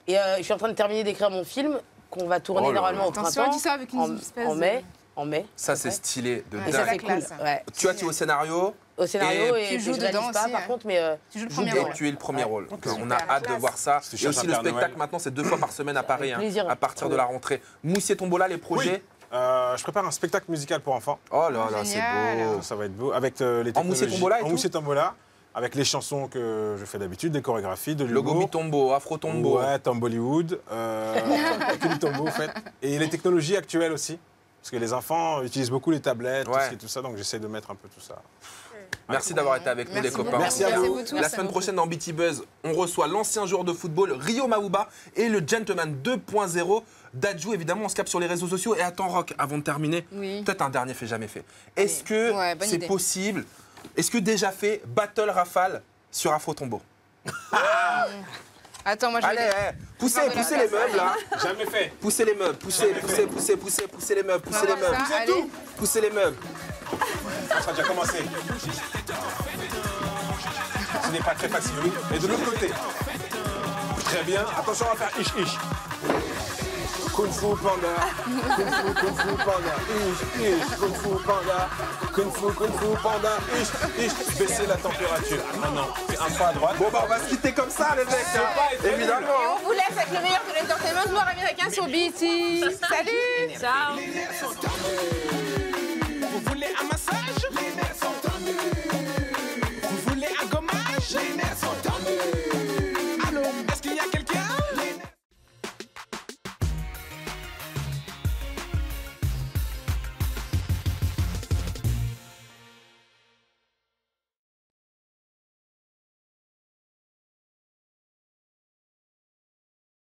Speaker 4: Et je suis en train de terminer d'écrire mon film qu'on va tourner
Speaker 1: Oh là
Speaker 4: normalement
Speaker 1: là.
Speaker 4: au
Speaker 2: Attention,
Speaker 4: printemps.
Speaker 2: dis ça avec une espèce
Speaker 4: en mai. En mai.
Speaker 1: Ça, c'est stylé de
Speaker 2: Ouais,
Speaker 4: Et
Speaker 2: c'est
Speaker 4: ça,
Speaker 2: la
Speaker 4: c'est
Speaker 1: dingue.
Speaker 4: cool.
Speaker 2: classe.
Speaker 4: Ouais.
Speaker 1: Tu as au scénario
Speaker 4: Au scénario
Speaker 1: Et
Speaker 4: et
Speaker 2: tu
Speaker 4: je
Speaker 2: joues
Speaker 4: réalise
Speaker 2: dedans
Speaker 4: pas
Speaker 2: aussi,
Speaker 4: par
Speaker 2: hein.
Speaker 4: contre, mais
Speaker 2: Tu joues le
Speaker 1: et
Speaker 2: premier rôle.
Speaker 1: tu es le premier rôle. On a
Speaker 6: super.
Speaker 1: hâte de voir ça.
Speaker 3: Si tu
Speaker 1: Et
Speaker 3: cherches
Speaker 1: aussi
Speaker 3: un
Speaker 1: le
Speaker 3: Père
Speaker 1: spectacle,
Speaker 3: Noël.
Speaker 1: maintenant, c'est 2 fois par semaine à Paris, hein,
Speaker 4: plaisir.
Speaker 1: à partir de la rentrée. Moussier Tombola, les projets.
Speaker 3: Je prépare un spectacle musical pour enfants.
Speaker 1: Oh là là, c'est
Speaker 2: Génial.
Speaker 1: beau.
Speaker 3: Ça va être beau. Avec les
Speaker 1: En
Speaker 3: technologies.
Speaker 1: Moussier Tombola et
Speaker 3: En
Speaker 1: tout
Speaker 3: Moussier Tombola. Avec les chansons que je fais d'habitude, des chorégraphies, de l'humour.
Speaker 1: Logo Bitombo, Afro Tombo.
Speaker 3: Ouais, Tom Bollywood. Que du tombeau, en fait. Et les technologies actuelles aussi. Parce que les enfants utilisent beaucoup les tablettes,
Speaker 1: Ouais.
Speaker 3: tout ça, donc j'essaie de mettre un peu tout ça.
Speaker 1: Merci d'avoir été avec nous,
Speaker 2: Merci
Speaker 1: les copains.
Speaker 2: beaucoup.
Speaker 3: Merci à vous.
Speaker 2: tous.
Speaker 1: La semaine prochaine dans BT Buzz, on reçoit l'ancien joueur de football Rio Mawuba et le gentleman 2.0 Dadju. Évidemment, on se capte sur les réseaux sociaux. Et attends, Rock, avant de terminer,
Speaker 2: Oui.
Speaker 1: peut-être un dernier fait jamais fait. Est-ce que
Speaker 2: Ouais, bonne
Speaker 1: c'est
Speaker 2: idée.
Speaker 1: possible? Est-ce que déjà fait Battle Rafale sur Afro Tombo?
Speaker 2: Attends, moi je
Speaker 1: Allez,
Speaker 2: vais.
Speaker 1: poussez
Speaker 2: Faire de la
Speaker 1: les
Speaker 2: place.
Speaker 1: meubles là.
Speaker 3: Jamais fait.
Speaker 1: Poussez les meubles, poussez les meubles, poussez les meubles.
Speaker 2: On va voir ça, allez.
Speaker 1: Poussez les meubles.
Speaker 3: Ça sera déjà commencé. Ce n'est pas très facile, oui. Et de l'autre côté. Très bien. Attention, on va faire ish. Kung Fu Panda. Kung Fu Panda. Ish. Kung Fu Panda. Kung Fu Panda. Ish. Baissez la température. Non. C'est un pas à droite.
Speaker 1: Bon bah on va se quitter comme ça les mecs, hein. Évidemment.
Speaker 2: Et on vous laisse avec le meilleur de l'entertainment noir américain sur BT. Salut.
Speaker 6: Ciao.